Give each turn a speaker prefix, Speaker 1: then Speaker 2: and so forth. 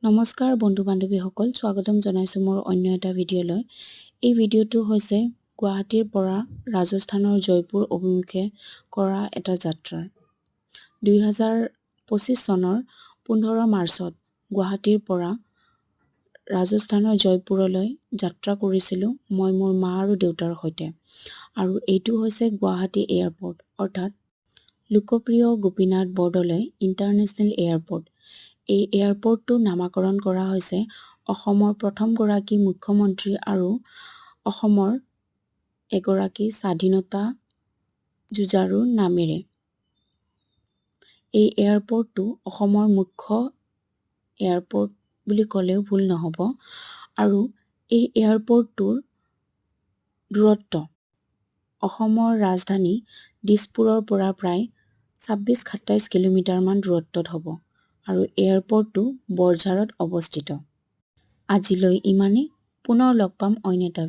Speaker 1: নমস্কাৰ বন্ধু বান্ধৱীসকল, স্বাগতম জনাইছোঁ মোৰ অন্য এটা ভিডিঅ'লৈ। এই ভিডিঅ'টো হৈছে গুৱাহাটীৰ পৰা ৰাজস্থানৰ জয়পুৰ অভিমুখে কৰা এটা যাত্ৰাৰ। 2025 চনৰ 15 মাৰ্চত গুৱাহাটীৰ পৰা ৰাজস্থানৰ জয়পুৰলৈ যাত্ৰা কৰিছিলোঁ মই মোৰ মা আৰু দেউতাৰ সৈতে। আৰু এইটো হৈছে গুৱাহাটী এয়াৰপৰ্ট, অৰ্থাৎ লোকপ্ৰিয় গোপীনাথ বৰদলৈ ইণ্টাৰনেশ্যনেল এয়াৰপৰ্ট। এই এয়াৰপৰ্টটো নামাকৰণ কৰা হৈছে অসমৰ প্ৰথমগৰাকী মুখ্যমন্ত্ৰী আৰু অসমৰ এগৰাকী স্বাধীনতা যুঁজাৰুৰ নামেৰে। এই এয়াৰপৰ্টটো অসমৰ মুখ্য এয়াৰপৰ্ট বুলি ক'লেও ভুল নহ'ব। আৰু এই এয়াৰপৰ্টটোৰ দূৰত্ব অসমৰ ৰাজধানী দিছপুৰৰ পৰা প্ৰায় 26-27 কিলোমিটাৰমান দূৰত্বত হ'ব। আৰু এয়াৰপৰ্টটো বৰঝাৰত অৱস্থিত। আজিলৈ ইমানেই, পুনৰ লগ পাম অন্য এটা